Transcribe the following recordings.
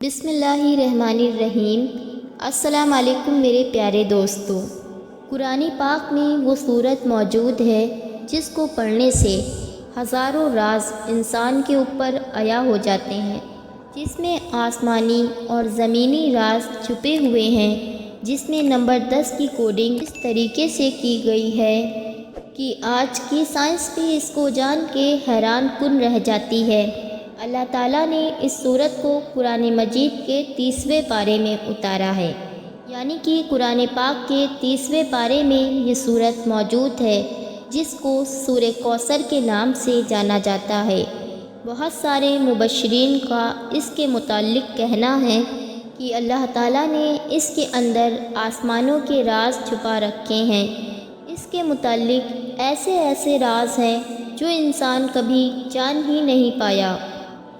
بسم اللہ الرحمن الرحیم۔ السلام علیکم میرے پیارے دوستو۔ قرآن پاک میں وہ صورت موجود ہے جس کو پڑھنے سے ہزاروں راز انسان کے اوپر عیا ہو جاتے ہیں، جس میں آسمانی اور زمینی راز چھپے ہوئے ہیں، جس میں نمبر 10 کی کوڈنگ اس طریقے سے کی گئی ہے کہ آج کی سائنس بھی اس کو جان کے حیران کن رہ جاتی ہے۔ اللہ تعالیٰ نے اس صورت کو قرآن مجید کے 30ویں پارے میں اتارا ہے، یعنی کہ قرآن پاک کے 30ویں پارے میں یہ صورت موجود ہے، جس کو سورہ کوثر کے نام سے جانا جاتا ہے۔ بہت سارے مبشرین کا اس کے متعلق کہنا ہے کہ اللہ تعالیٰ نے اس کے اندر آسمانوں کے راز چھپا رکھے ہیں۔ اس کے متعلق ایسے راز ہیں جو انسان کبھی جان ہی نہیں پایا۔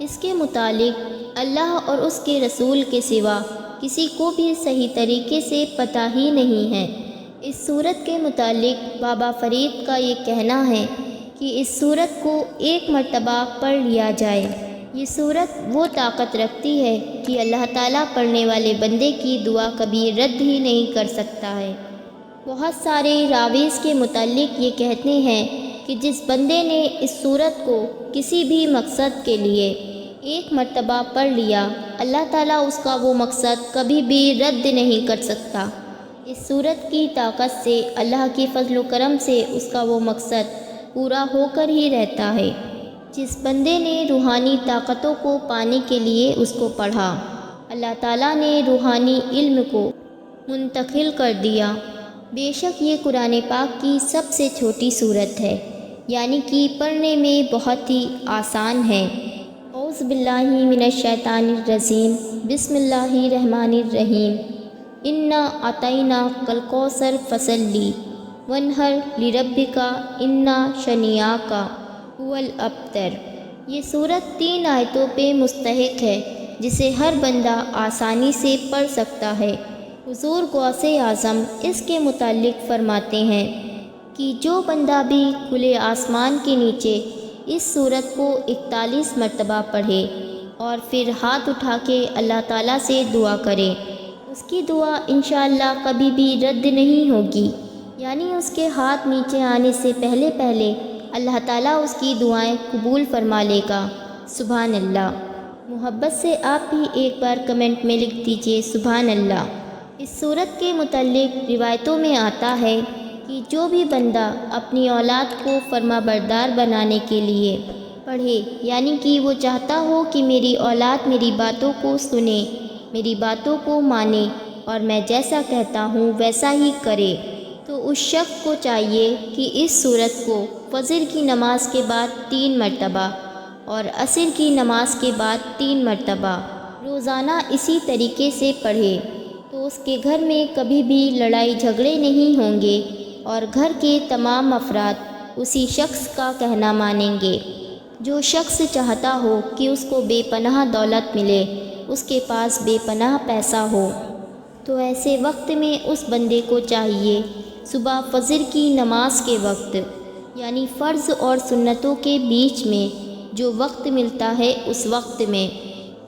اس کے متعلق اللہ اور اس کے رسول کے سوا کسی کو بھی صحیح طریقے سے پتہ ہی نہیں ہے۔ اس صورت کے متعلق بابا فرید کا یہ کہنا ہے کہ اس صورت کو ایک مرتبہ پڑھ لیا جائے، یہ صورت وہ طاقت رکھتی ہے کہ اللہ تعالیٰ پڑھنے والے بندے کی دعا کبھی رد ہی نہیں کر سکتا ہے۔ بہت سارے راویز کے متعلق یہ کہتے ہیں کہ جس بندے نے اس صورت کو کسی بھی مقصد کے لیے ایک مرتبہ پڑھ لیا، اللہ تعالیٰ اس کا وہ مقصد کبھی بھی رد نہیں کر سکتا۔ اس صورت کی طاقت سے، اللہ کی فضل و کرم سے اس کا وہ مقصد پورا ہو کر ہی رہتا ہے۔ جس بندے نے روحانی طاقتوں کو پانے کے لیے اس کو پڑھا، اللہ تعالیٰ نے روحانی علم کو منتقل کر دیا۔ بے شک یہ قرآن پاک کی سب سے چھوٹی صورت ہے، یعنی کہ پڑھنے میں بہت ہی آسان ہے۔ اعوذ باللہ من الشیطان الرجیم، بسم اللہ الرحمن الرحیم۔ انا اعطیناک الکوثر فصلی وانحر لربک انا شانئک ھو الابتر۔ یہ صورت 3 آیتوں پہ مستحق ہے، جسے ہر بندہ آسانی سے پڑھ سکتا ہے۔ حضور غوث اعظم اس کے متعلق فرماتے ہیں کہ جو بندہ بھی کھلے آسمان کے نیچے اس صورت کو 41 مرتبہ پڑھے اور پھر ہاتھ اٹھا کے اللہ تعالیٰ سے دعا کرے، اس کی دعا انشاءاللہ کبھی بھی رد نہیں ہوگی، یعنی اس کے ہاتھ نیچے آنے سے پہلے اللہ تعالیٰ اس کی دعائیں قبول فرما لے گا۔ سبحان اللہ۔ محبت سے آپ بھی ایک بار کمنٹ میں لکھ دیجئے سبحان اللہ۔ اس صورت کے متعلق روایتوں میں آتا ہے کہ جو بھی بندہ اپنی اولاد کو فرما بردار بنانے کے لیے پڑھے، یعنی کہ وہ چاہتا ہو کہ میری اولاد میری باتوں کو سنے، میری باتوں کو مانے اور میں جیسا کہتا ہوں ویسا ہی کرے، تو اس شخص کو چاہیے کہ اس صورت کو فجر کی نماز کے بعد 3 مرتبہ اور عصر کی نماز کے بعد 3 مرتبہ روزانہ اسی طریقے سے پڑھے، تو اس کے گھر میں کبھی بھی لڑائی جھگڑے نہیں ہوں گے اور گھر کے تمام افراد اسی شخص کا کہنا مانیں گے۔ جو شخص چاہتا ہو کہ اس کو بے پناہ دولت ملے، اس کے پاس بے پناہ پیسہ ہو، تو ایسے وقت میں اس بندے کو چاہیے صبح فجر کی نماز کے وقت، یعنی فرض اور سنتوں کے بیچ میں جو وقت ملتا ہے، اس وقت میں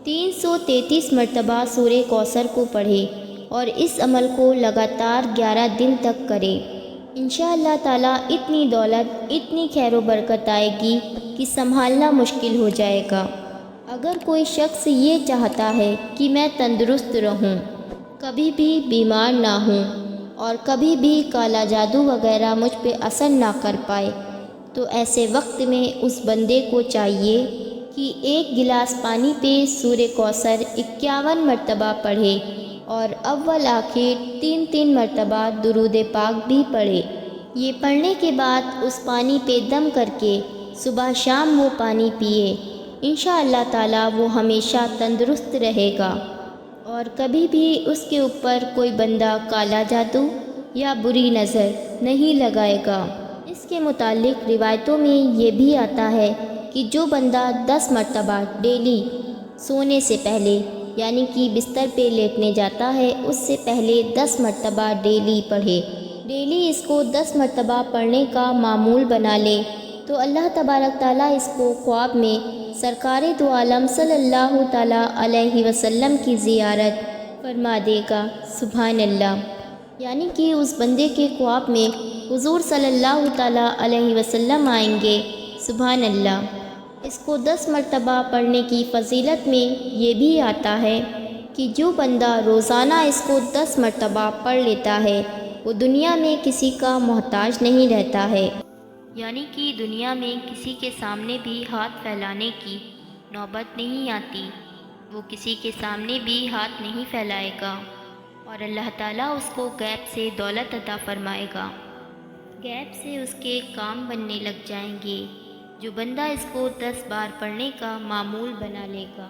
333 مرتبہ سورہ کوثر کو پڑھے اور اس عمل کو لگاتار 11 دن تک کرے۔ انشاءاللہ تعالیٰ اتنی دولت، اتنی خیر و برکت آئے گی کہ سنبھالنا مشکل ہو جائے گا۔ اگر کوئی شخص یہ چاہتا ہے کہ میں تندرست رہوں، کبھی بھی بیمار نہ ہوں اور کبھی بھی کالا جادو وغیرہ مجھ پہ اثر نہ کر پائے، تو ایسے وقت میں اس بندے کو چاہیے کہ 1 گلاس پانی پہ سورہ کوثر 51 مرتبہ پڑھے اور اول آخر 3 مرتبہ درود پاک بھی پڑھے۔ یہ پڑھنے کے بعد اس پانی پہ دم کر کے صبح شام وہ پانی پیے، انشاءاللہ تعالیٰ وہ ہمیشہ تندرست رہے گا اور کبھی بھی اس کے اوپر کوئی بندہ کالا جادو یا بری نظر نہیں لگائے گا۔ اس کے متعلق روایتوں میں یہ بھی آتا ہے کہ جو بندہ 10 مرتبہ ڈیلی سونے سے پہلے، یعنی کہ بستر پہ لیٹنے جاتا ہے، اس سے پہلے 10 مرتبہ ڈیلی پڑھے، ڈیلی اس کو 10 مرتبہ پڑھنے کا معمول بنا لے، تو اللہ تبارک تعالیٰ اس کو خواب میں سرکار دو عالم صلی اللہ تعالیٰ علیہ وسلم کی زیارت فرما دے گا۔ سبحان اللہ، یعنی کہ اس بندے کے خواب میں حضور صلی اللہ تعالیٰ علیہ وسلم آئیں گے۔ سبحان اللہ۔ اس کو 10 مرتبہ پڑھنے کی فضیلت میں یہ بھی آتا ہے کہ جو بندہ روزانہ اس کو 10 مرتبہ پڑھ لیتا ہے وہ دنیا میں کسی کا محتاج نہیں رہتا ہے، یعنی کہ دنیا میں کسی کے سامنے بھی ہاتھ پھیلانے کی نوبت نہیں آتی، وہ کسی کے سامنے بھی ہاتھ نہیں پھیلائے گا، اور اللہ تعالیٰ اس کو غیب سے دولت عطا فرمائے گا، غیب سے اس کے کام بننے لگ جائیں گے، جو بندہ اس کو 10 بار پڑھنے کا معمول بنا لے گا۔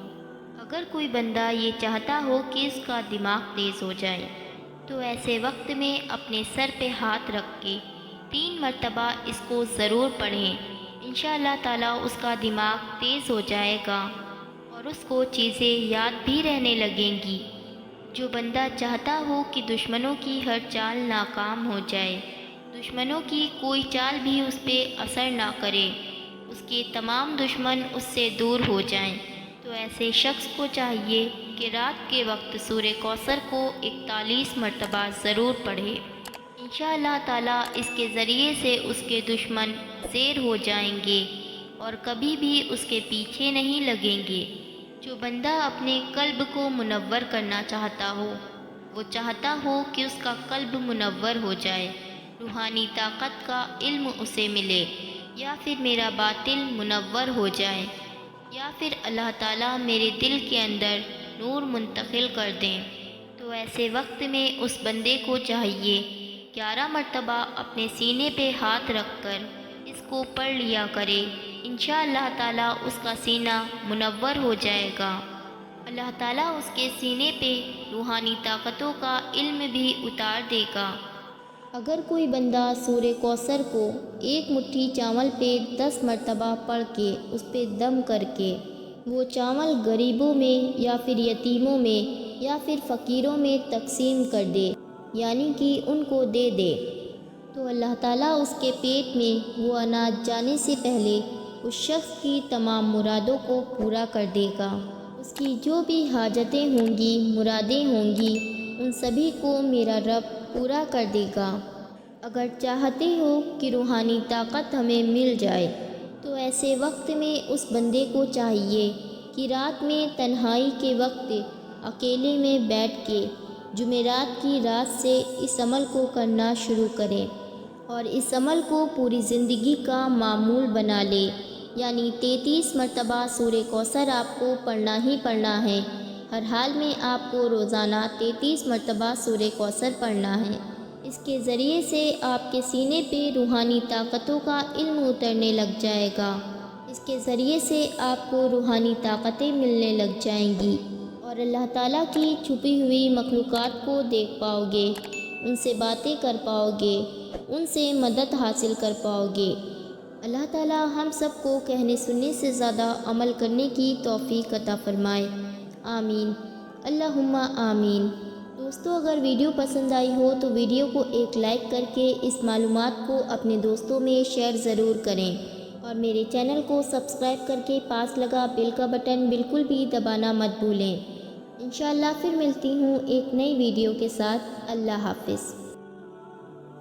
اگر کوئی بندہ یہ چاہتا ہو کہ اس کا دماغ تیز ہو جائے تو ایسے وقت میں اپنے سر پہ ہاتھ رکھ کے 3 مرتبہ اس کو ضرور پڑھیں، انشاءاللہ تعالیٰ اس کا دماغ تیز ہو جائے گا اور اس کو چیزیں یاد بھی رہنے لگیں گی۔ جو بندہ چاہتا ہو کہ دشمنوں کی ہر چال ناکام ہو جائے، دشمنوں کی کوئی چال بھی اس پہ اثر نہ کرے، اس کے تمام دشمن اس سے دور ہو جائیں، تو ایسے شخص کو چاہیے کہ رات کے وقت سورہ کوثر کو 41 مرتبہ ضرور پڑھے، انشاءاللہ تعالیٰ اس کے ذریعے سے اس کے دشمن زیر ہو جائیں گے اور کبھی بھی اس کے پیچھے نہیں لگیں گے۔ جو بندہ اپنے قلب کو منور کرنا چاہتا ہو، وہ چاہتا ہو کہ اس کا قلب منور ہو جائے، روحانی طاقت کا علم اسے ملے، یا پھر میرا باطل منور ہو جائے، یا پھر اللہ تعالیٰ میرے دل کے اندر نور منتقل کر دیں، تو ایسے وقت میں اس بندے کو چاہیے 11 مرتبہ اپنے سینے پہ ہاتھ رکھ کر اس کو پڑھ لیا کرے، انشاءاللہ تعالیٰ اس کا سینہ منور ہو جائے گا، اللہ تعالیٰ اس کے سینے پہ روحانی طاقتوں کا علم بھی اتار دے گا۔ اگر کوئی بندہ سورہ کوثر کو 1 مٹھی چاول پہ 10 مرتبہ پڑھ کے اس پہ دم کر کے وہ چاول غریبوں میں یا پھر یتیموں میں یا پھر فقیروں میں تقسیم کر دے، یعنی کہ ان کو دے دے، تو اللہ تعالیٰ اس کے پیٹ میں وہ اناج جانے سے پہلے اس شخص کی تمام مرادوں کو پورا کر دے گا، اس کی جو بھی حاجتیں ہوں گی، مرادیں ہوں گی، ان سبھی کو میرا رب پورا کر دے گا۔ اگر چاہتے ہو کہ روحانی طاقت ہمیں مل جائے تو ایسے وقت میں اس بندے کو چاہیے کہ رات میں تنہائی کے وقت اکیلے میں بیٹھ کے جمعرات کی رات سے اس عمل کو کرنا شروع کریں اور اس عمل کو پوری زندگی کا معمول بنا لے، یعنی 33 مرتبہ سورہ کوثر آپ کو پڑھنا ہی پڑھنا ہے، ہر حال میں آپ کو روزانہ 33 مرتبہ سورہ کوثر پڑھنا ہے۔ اس کے ذریعے سے آپ کے سینے پہ روحانی طاقتوں کا علم اترنے لگ جائے گا، اس کے ذریعے سے آپ کو روحانی طاقتیں ملنے لگ جائیں گی اور اللہ تعالیٰ کی چھپی ہوئی مخلوقات کو دیکھ پاؤ گے، ان سے باتیں کر پاؤ گے، ان سے مدد حاصل کر پاؤ گے۔ اللہ تعالیٰ ہم سب کو کہنے سننے سے زیادہ عمل کرنے کی توفیق عطا فرمائے، آمین، اللہم آمین۔ دوستو، اگر ویڈیو پسند آئی ہو تو ویڈیو کو ایک لائک کر کے اس معلومات کو اپنے دوستوں میں شیئر ضرور کریں اور میرے چینل کو سبسکرائب کر کے پاس لگا بیل کا بٹن بالکل بھی دبانا مت بھولیں۔ انشاءاللہ پھر ملتی ہوں ایک نئی ویڈیو کے ساتھ۔ اللہ حافظ۔